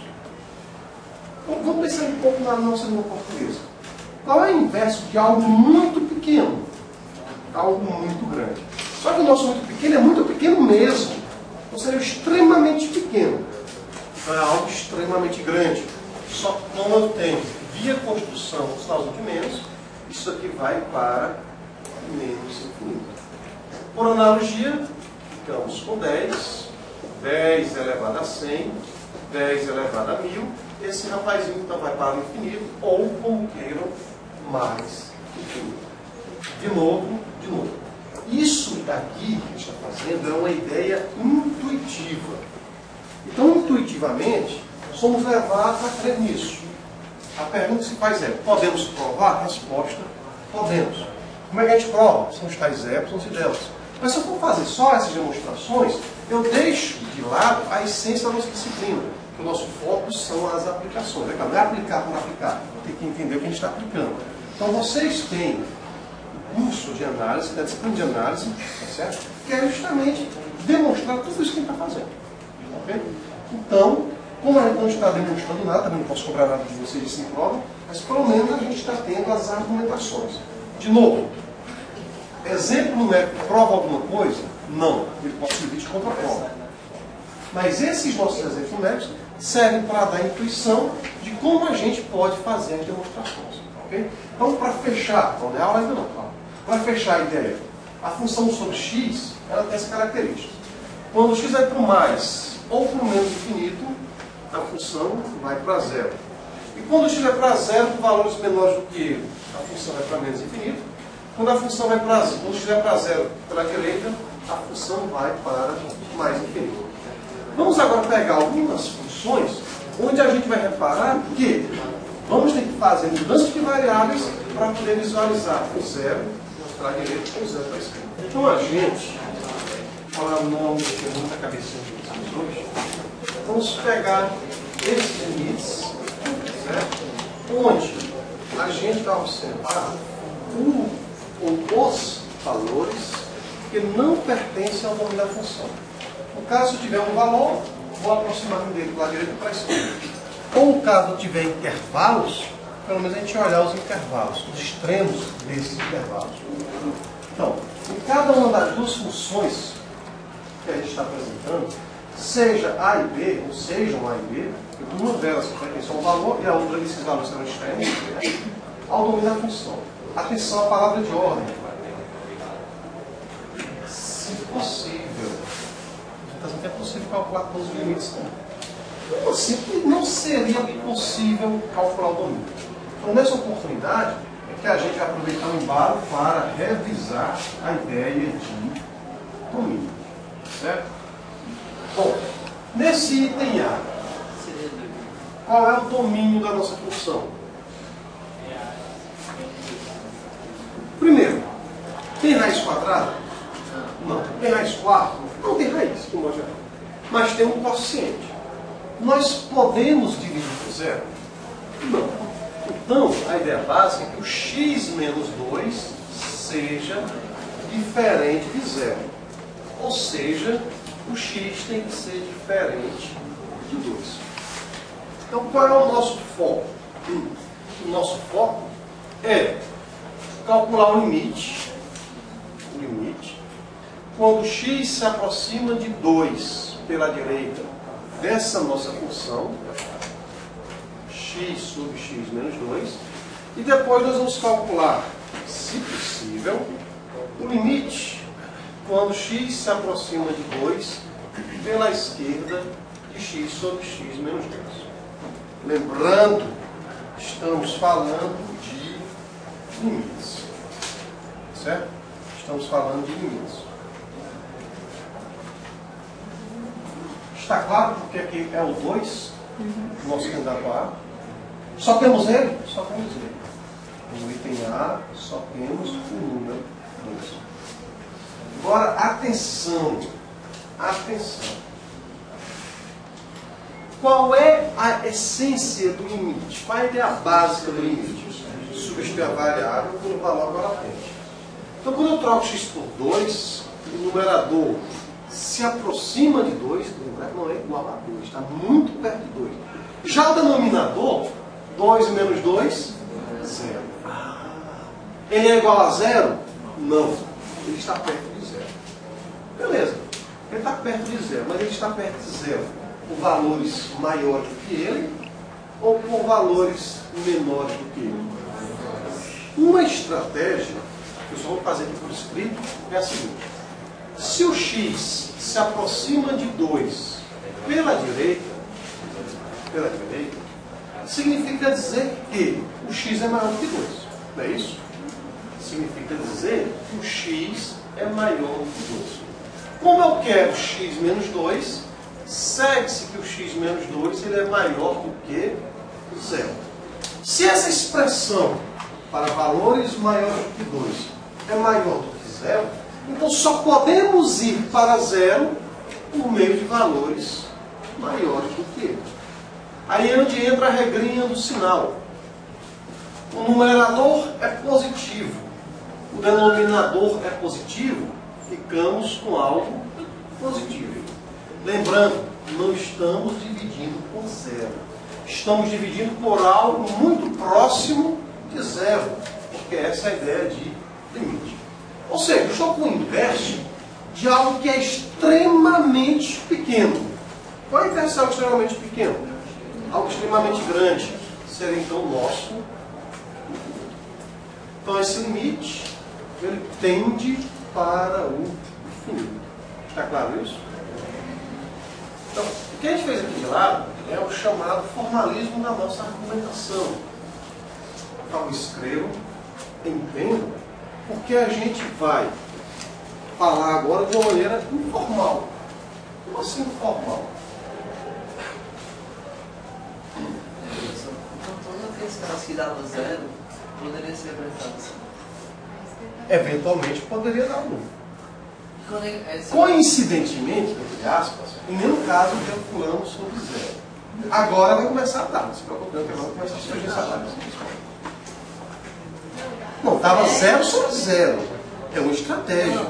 Speaker 1: Então, vamos pensar um pouco na nossa língua portuguesa. Qual é o inverso de algo muito pequeno? Algo muito grande. Só que o nosso muito pequeno é muito pequeno mesmo. Ou seja, extremamente pequeno. Então é algo extremamente grande. Só que como eu tenho, via construção, o sinalzinho de menos, isso aqui vai para menos infinito. Por analogia, ficamos com 10, 10 elevado a 100, 10 elevado a 1000. Esse rapazinho então vai para o infinito, ou como queiram, mais infinito. De novo. Isso daqui que a gente está fazendo é uma ideia intuitiva. Então, intuitivamente, somos levados a crer nisso. A pergunta que se faz é, podemos provar? A resposta, podemos. Como é que a gente prova? São os tais épsilons e deltas. Mas se eu for fazer só essas demonstrações, eu deixo de lado a essência da nossa disciplina. O nosso foco são as aplicações. Não é aplicar por aplicar. Tem que entender o que a gente está aplicando. Então, vocês têm curso de análise, da disciplina de análise, tá certo? Que é justamente demonstrar tudo isso que a gente está fazendo. Okay? Então, como a gente não está demonstrando nada, também não posso cobrar nada de vocês sem prova, mas pelo menos a gente está tendo as argumentações. De novo, exemplo numérico prova alguma coisa? Não, ele pode servir de contraprova. Mas esses nossos exemplos numéricos servem para dar intuição de como a gente pode fazer as demonstrações. Okay? Então, para fechar, não é aula ainda não, tá? Para fechar a ideia, a função sobre x, ela tem essa característica. Quando x vai para o mais ou para o menos infinito, a função vai para zero. E quando x vai para zero, com valores menores do que ele, a função vai para menos infinito. Quando a função vai para zero, quando x vai para zero pela direita, a função vai para mais infinito. Vamos agora pegar algumas funções onde a gente vai reparar que vamos ter que fazer mudanças de variáveis para poder visualizar o zero para a direita ou o zero para a esquerda. Então a gente, falar o nome, que é muita cabecinha de vocês hoje, vamos pegar esses limites, certo? Onde a gente vai observar o ou os valores que não pertencem ao domínio da função. No caso, se tiver um valor, vou aproximar-me dele para a direita e para a esquerda. Ou caso tiver intervalos, pelo menos a gente olhar os intervalos, os extremos desses intervalos. Então, em cada uma das duas funções que a gente está apresentando, seja A e B, ou sejam A e B, porque uma delas pertence a um valor e a outra desses valores serão extremos, né? Ao domínio da função. Atenção à palavra de ordem. Se possível. Não é possível calcular todos os limites, não. Como assim? Não seria possível calcular o domínio. Então, nessa oportunidade, é que a gente vai aproveitar o embalo para revisar a ideia de domínio. Certo? Bom, nesse item A, qual é o domínio da nossa função? Primeiro, tem raiz quadrada? Não. Tem raiz quarta? Não tem raiz, de modo geral. Mas tem um quociente. Nós podemos dividir por zero? Não. Então, a ideia básica é que o x menos 2 seja diferente de zero. Ou seja, o x tem que ser diferente de 2. Então, qual é o nosso foco? O nosso foco é calcular o limite, quando x se aproxima de 2 pela direita dessa nossa função, x sobre x menos 2, e depois nós vamos calcular, se possível, o limite quando x se aproxima de 2 pela esquerda de x sobre x menos 2. Lembrando, estamos falando de limites. Certo? Estamos falando de limites. Está claro porque aqui é o 2, nosso candidato A. Só temos ele? Só temos ele. No item A, só temos o número 2. Agora, atenção. Atenção. Qual é a essência do limite? Qual é a ideia básica do limite? Substituir a variável por um valor latente. Então, quando eu troco x por 2, o numerador se aproxima de 2, não é igual a 2, está muito perto de 2. Já o denominador, 2 menos 2, 0. Ele é igual a 0? Não. Ele está perto de 0. Beleza. Ele está perto de 0, mas ele está perto de 0 por valores maiores do que ele ou por valores menores do que ele. Uma estratégia, que eu só vou fazer aqui por escrito, é a seguinte. Se o x se aproxima de 2 pela direita, significa dizer que o x é maior do que 2. Não é isso? Significa dizer que o x é maior do que 2. Como eu quero x menos 2, segue-se que o x menos 2 ele é maior do que 0. Se essa expressão para valores maiores do que 2 é maior do que 0, então só podemos ir para 0 por meio de valores maiores do que ele. Aí é onde entra a regrinha do sinal. O numerador é positivo, o denominador é positivo, ficamos com algo positivo. Lembrando, não estamos dividindo por 0. Estamos dividindo por algo muito próximo de 0, porque essa é a ideia de limite. Ou seja, eu estou com o inverso de algo que é extremamente pequeno. Qual é o inverso de algo extremamente pequeno? Algo extremamente grande. Seria então o nosso. Então esse limite, ele tende para o infinito. Está claro isso? Então, o que a gente fez aqui de lado é o chamado formalismo da nossa argumentação. Então, escrevam, entendam, porque a gente vai falar agora de uma maneira informal. Como assim informal?
Speaker 2: Então, todos aqueles casos que davam 0 poderiam ser representados.
Speaker 1: Eventualmente poderia dar 1. Coincidentemente, entre aspas, em nenhum caso calculamos sobre 0. Agora vai começar a dar. Não se preocupe, não, que agora começa a surgir essa data. Não, estava 0 sobre 0. É uma estratégia.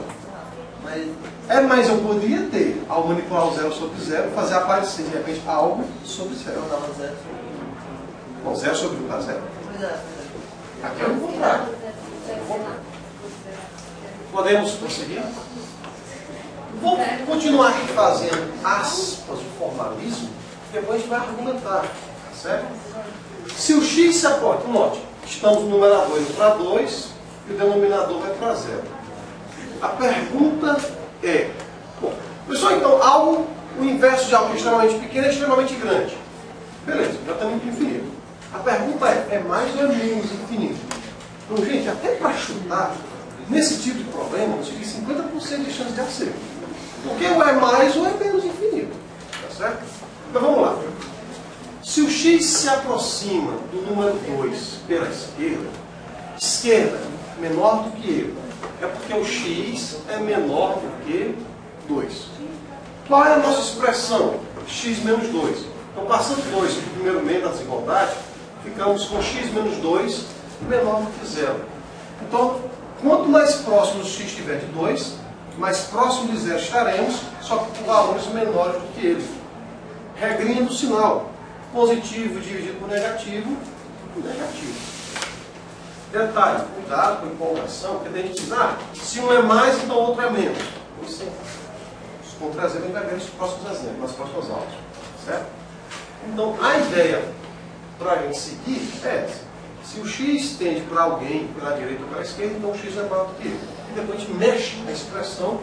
Speaker 1: Mas eu poderia ter, ao manipular o 0 sobre 0, fazer aparecer de repente algo sobre 0.
Speaker 2: Não dava 0.
Speaker 1: Bom, 0 sobre 1 dá 0.
Speaker 2: Pois é.
Speaker 1: Aqui é o contrário. Podemos prosseguir? Vou continuar aqui fazendo aspas de formalismo, depois a gente vai argumentar, tá certo? Se o x se aproxima, note, estamos no numerador indo para 2 e o denominador vai para 0. A pergunta é, bom, pessoal, então, algo, o inverso de algo que é extremamente pequeno é extremamente grande. Beleza, já estamos no infinito. A pergunta é mais ou é menos infinito? Então, gente, até para chutar, nesse tipo de problema, eu tive 50% de chance de acerto. Porque ou é mais ou é menos infinito. Tá certo? Então vamos lá. Se o x se aproxima do número 2 pela esquerda menor do que ele, é porque o x é menor do que 2. Qual é a nossa expressão? X menos 2. Então, passando 2 para o primeiro meio da desigualdade, ficamos com x menos 2 menor do que 0. Então, quanto mais próximo o x estiver de 2, mais próximo de 0 estaremos, só que com valores menores do que ele. Regrinha do sinal. Positivo dividido por negativo, negativo. Detalhe, cuidado com a empolgação, porque a gente diz, se um é mais, então o outro é menos. Isso com o trazer, a gente vai ver nos próximos exemplos, nas próximas aulas. Certo? Então, a ideia para a gente seguir é essa. Se o x tende para alguém pela direita ou pela esquerda, então o x é maior do que ele. E depois a gente mexe na expressão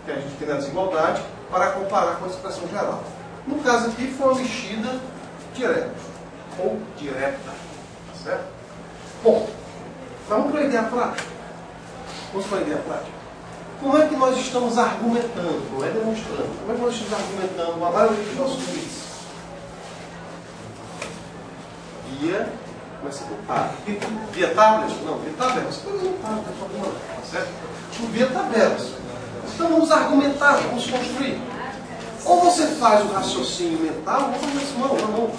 Speaker 1: que a gente tem na desigualdade para comparar com a expressão geral. No caso aqui foi uma mexida direta, ou direta. Tá certo? Bom, vamos para a ideia prática. Vamos para a ideia prática. Como é que nós estamos argumentando, não é demonstrando? Como é que nós estamos argumentando a maioria dos nossos quiz? Via tablet? Não, via tabelas. Coisas não tá problema, tá certo? Via tabelas. Então vamos argumentar, vamos construir. Ou você faz o raciocínio mental, ou você diz, não.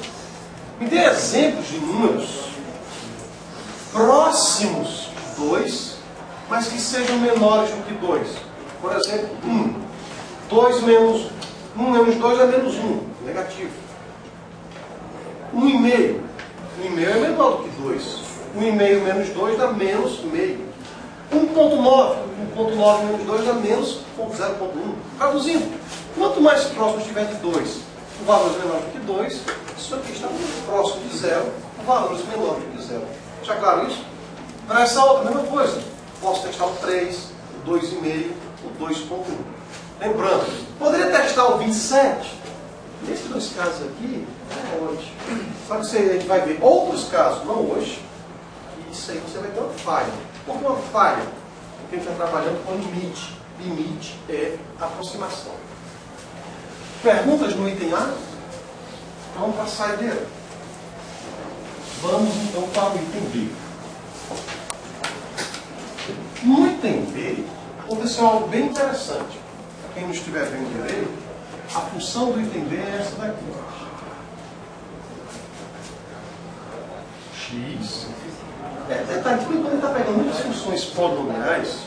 Speaker 1: Me dê exemplos de números próximos de 2, mas que sejam menores do que 2. Por exemplo, 1. 2 menos 1 menos 2 é menos 1, negativo. 1,5. 1,5 é menor do que 2. 1,5 menos 2 dá menos meio. 1,9. 1,9 menos 2 dá menos 0,1. Traduzindo, quanto mais próximo estiver de 2, o valor é menor do que 2, isso aqui está muito próximo de 0, o valor é menor do que 0. Está claro isso? Para essa outra, mesma coisa. Posso testar o 3, o 2,5, o 2,1. Lembrando, poderia testar o 27. Nesses dois casos aqui, hoje. Só que a gente vai ver outros casos, não hoje, e isso aí você vai ter uma falha. Por que uma falha? Porque a gente está trabalhando com limite. Limite é aproximação. Perguntas no item A? Vamos para a saideira. Vamos então para o item B. No item B, aconteceu algo bem interessante. Para quem não estiver vendo direito, a função do item B é essa daqui. X. Detalhe, quando ele está pegando muitas funções polinomiais,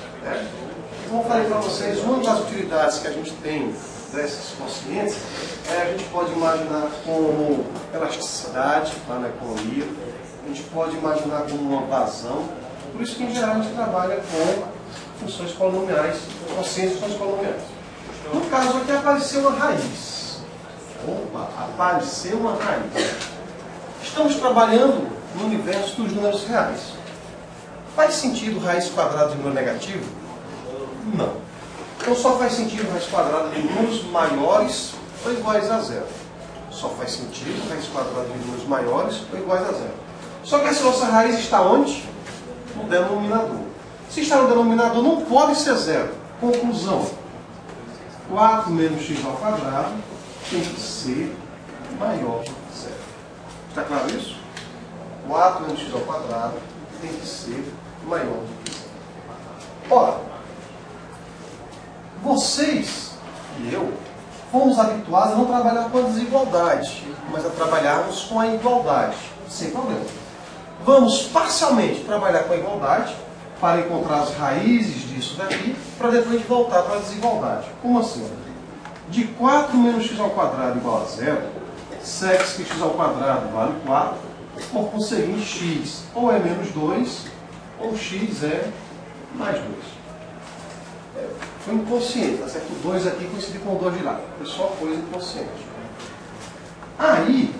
Speaker 1: como eu falei para vocês, uma das utilidades que a gente tem desses quocientes a gente pode imaginar como elasticidade lá na economia, a gente pode imaginar como uma vazão, por isso que em geral a gente trabalha com funções polinomiais, quocientes de funções polinomiais. No caso aqui apareceu uma raiz. Opa, apareceu uma raiz. Estamos trabalhando no universo dos números reais. Faz sentido raiz quadrada de número negativo? Não. Então só faz sentido raiz quadrada de números maiores ou iguais a zero. Só faz sentido raiz quadrada de números maiores ou iguais a zero. Só que essa nossa raiz está onde? No denominador. Se está no denominador, não pode ser zero. Conclusão. 4 menos x ao quadrado tem que ser maior do que zero. Está claro isso? 4 menos x ao quadrado tem que ser maior do que zero. Ora, vocês e eu fomos habituados a não trabalhar com a desigualdade, mas a trabalharmos com a igualdade, sem problema. Vamos parcialmente trabalhar com a igualdade para encontrar as raízes disso daqui, para depois voltar para a desigualdade. Como assim? De 4 menos x ao quadrado igual a zero, segue-se que x ao quadrado vale 4, por conseguinte x ou é menos 2, ou x é mais 2. Foi inconsciente, tá certo? O 2 aqui coincidiu com o 2 de lá. Foi só coisa inconsciente. Aí,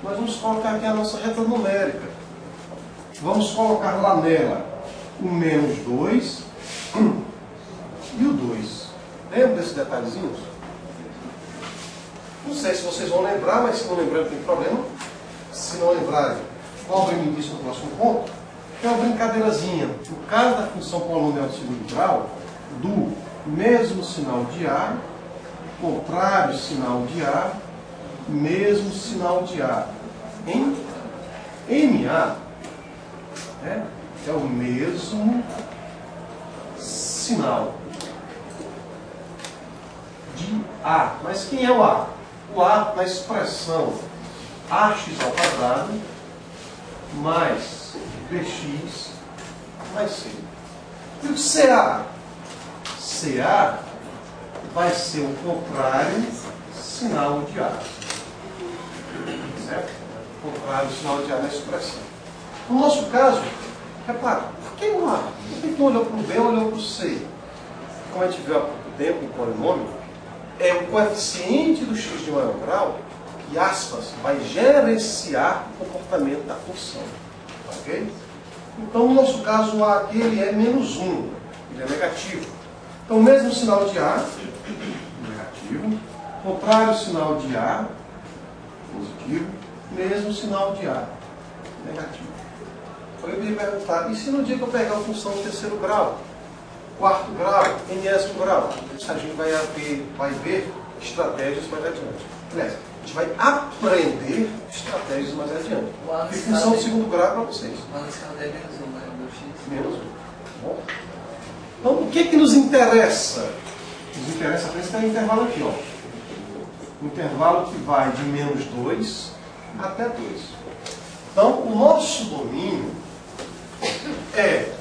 Speaker 1: nós vamos colocar aqui a nossa reta numérica. Vamos colocar lá nela o menos 2 e o 2. Lembra desses detalhezinhos? Não sei se vocês vão lembrar, mas se não lembrar não tem problema. Se não lembrarem, cobrem-me disso no próximo ponto. É uma brincadeirazinha. No caso da função polinomial de segundo grau, do mesmo sinal de A, contrário sinal de A, mesmo sinal de A. Em MA é o mesmo sinal de A. Mas quem é o A? O A na expressão AX ao quadrado mais BX mais C. E o CA? CA vai ser o contrário sinal de A. Certo? O contrário sinal de A na expressão. No nosso caso, repara, por que o A? Por que tu olhou para o B ou olhou para o C? Como a gente viu há pouco tempo no polinômio, é o coeficiente do x de maior grau que, aspas, vai gerenciar o comportamento da função. Ok? Então, no nosso caso, o A aqui ele é menos 1. Ele é negativo. Então, mesmo sinal de A, negativo. Contrário sinal de A, positivo. Mesmo sinal de A, negativo. Eu ia perguntar, e se no dia que eu pegar a função de terceiro grau, quarto grau, enésimo grau, a gente vai ver estratégias mais adiante. Aliás, a gente vai aprender estratégias mais adiante. E função de segundo grau para vocês.
Speaker 2: Mas na escala é menos 1, né? Do x.
Speaker 1: Menos 1. Bom. Então, o que nos interessa? Nos interessa para esse intervalo aqui, ó. Um intervalo que vai de menos 2 até 2. Então, o nosso domínio é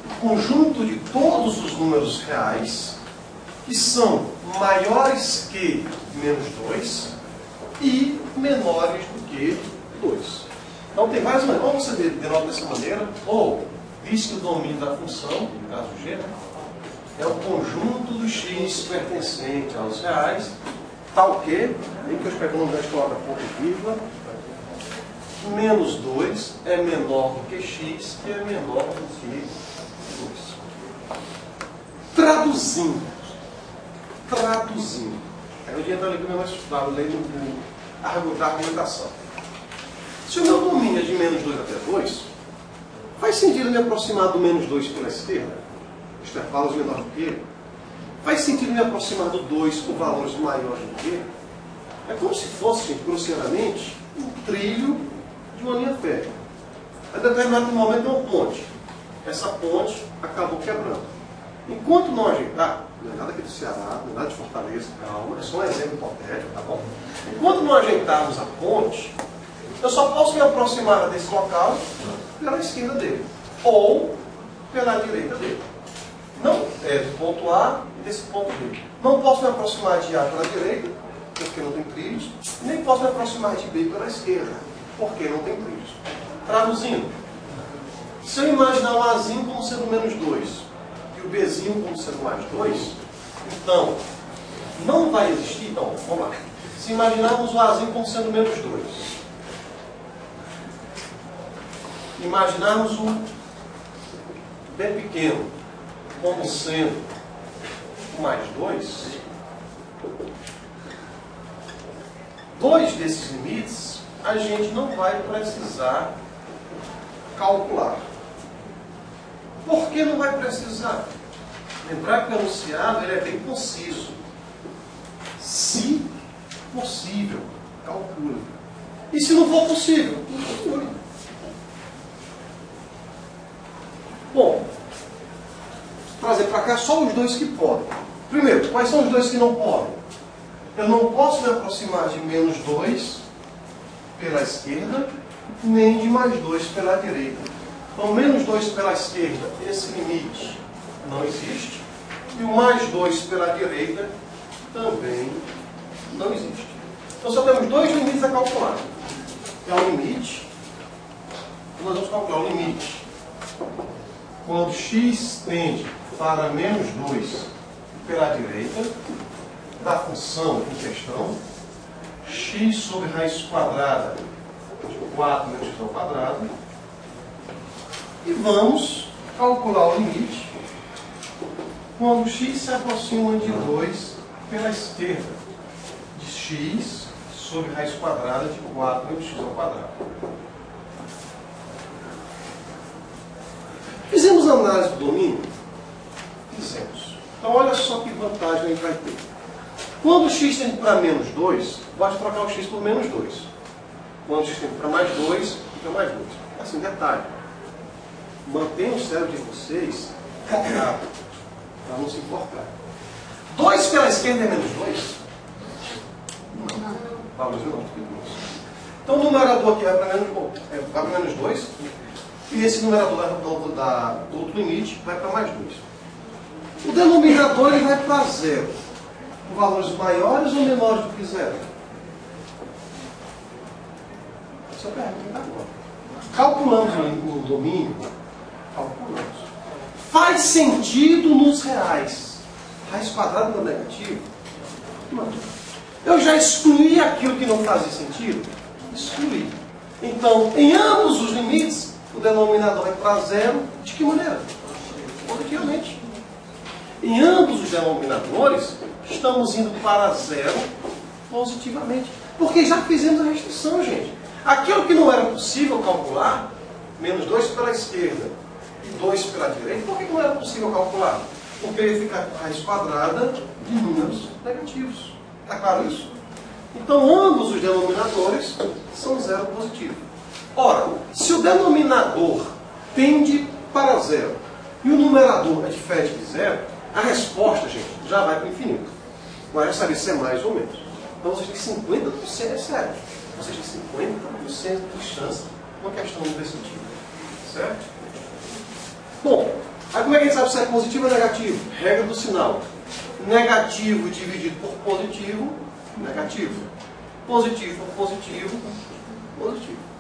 Speaker 1: o conjunto de todos os números reais que são maiores que menos 2 e menores do que 2. Então, tem várias maneiras. Ou você denota dessa maneira, ou diz que o domínio da função, no caso G, é o conjunto do x pertencente aos reais, tal que, aí que eu espero que o nome da coloca ponto e vírgula, menos 2 é menor do que x, que é menor do que 2. Traduzindo. Aí eu entra ali com o meu mais estudado, lendo a argumentação. Se o meu domínio é de menos 2 até 2, faz sentido me aproximar do menos 2 pela esquerda? Intervalos menores do que ele? Faz sentido me aproximar do 2 com valores maiores do que ele? É como se fosse, grosseiramente, um trilho de uma linha férrea. A determinado momento é uma ponte. Essa ponte acabou quebrando. Enquanto não ajeitar, não é nada aqui do Ceará, não é nada de Fortaleza, calma, é só um exemplo hipotético, tá bom? Enquanto não ajeitarmos a ponte, eu só posso me aproximar desse local pela esquerda dele, ou pela direita dele. Não é do ponto A e desse ponto B. Não posso me aproximar de A pela direita, porque não tem trilhos, nem posso me aproximar de B pela esquerda, porque não tem trilhos. Traduzindo, se eu imaginar o Azinho como sendo menos 2 e o Bzinho como sendo mais 2, então, não vai existir, então, vamos lá. Se imaginarmos o Azinho como sendo menos 2, imaginarmos o B pequeno como sendo mais 2, dois desses limites a gente não vai precisar calcular. Por que não vai precisar? Lembrar que o enunciado ele é bem conciso. Se possível, calcule. E se não for possível, não calcule. Bom, vou trazer para cá só os dois que podem. Primeiro, quais são os dois que não podem? Eu não posso me aproximar de menos 2 pela esquerda, nem de mais 2 pela direita. Então, menos 2 pela esquerda, esse limite não existe. E o mais 2 pela direita também não existe. Então, só temos dois limites a calcular. É o limite, nós vamos calcular o limite quando x tende para menos 2 pela direita da função em questão, x sobre raiz quadrada de 4 menos x ao quadrado, e vamos calcular o limite quando x se aproxima de 2 pela esquerda de x sobre raiz quadrada de 4 menos x ao quadrado. Fizemos análise do domínio? Fizemos. Então olha só que vantagem a gente vai ter. Quando x tende para menos 2, pode trocar o x por menos 2. Quando x tende para mais 2, fica mais 2. Assim, detalhe. Mantenha o cérebro de vocês focado, para não se enforcar. 2 pela esquerda é menos 2? Não. Vamos não. Então o numerador aqui vai para menos 2. E esse numerador do outro limite vai para mais 2. O denominador ele vai para 0. Com valores maiores ou menores do que 0? Essa é a pergunta agora. Calculamos o domínio. Calculamos. Faz sentido nos reais. Raiz quadrada do negativo? Não. Eu já excluí aquilo que não fazia sentido? Excluí. Então, em ambos os limites, o denominador vai para 0. De que maneira? Positivamente. Em ambos os denominadores, estamos indo para 0 positivamente. Porque já fizemos a restrição, gente. Aquilo que não era possível calcular, menos 2 pela esquerda e 2 pela direita, por que não era possível calcular? Porque ia ficar a raiz quadrada de números negativos. Está claro isso? Então, ambos os denominadores são 0 positivo. Ora, se o denominador tende para 0 e o numerador é diferente de 0, a resposta, gente, já vai para o infinito. Não é saber se é mais ou menos. Então, vocês têm 50%, é sério. Vocês têm 50% de chance de uma questão desse tipo. Certo? Bom, aí como é que a gente sabe se é positivo ou negativo? Regra do sinal. Negativo dividido por positivo, negativo. Positivo por positivo, positivo.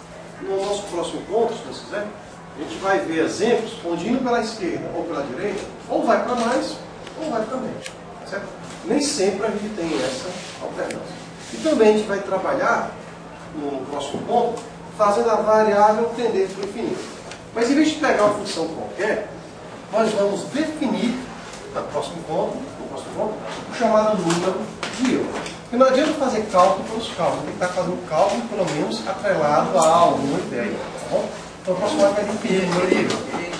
Speaker 1: No nosso próximo ponto, se você quiser, a gente vai ver exemplos onde indo pela esquerda ou pela direita, ou vai para mais, ou vai para menos. Certo? Nem sempre a gente tem essa alternância. E também a gente vai trabalhar, no próximo ponto, fazendo a variável tender para o infinito. Mas em vez de pegar uma função qualquer, nós vamos definir, no próximo ponto, o chamado número de eu. Porque não adianta fazer cálculo pelos cálculos, tem que estar fazendo cálculo, pelo menos, atrelado a alguma ideia. Tá bom? Então, o próximo vai ter número de eu.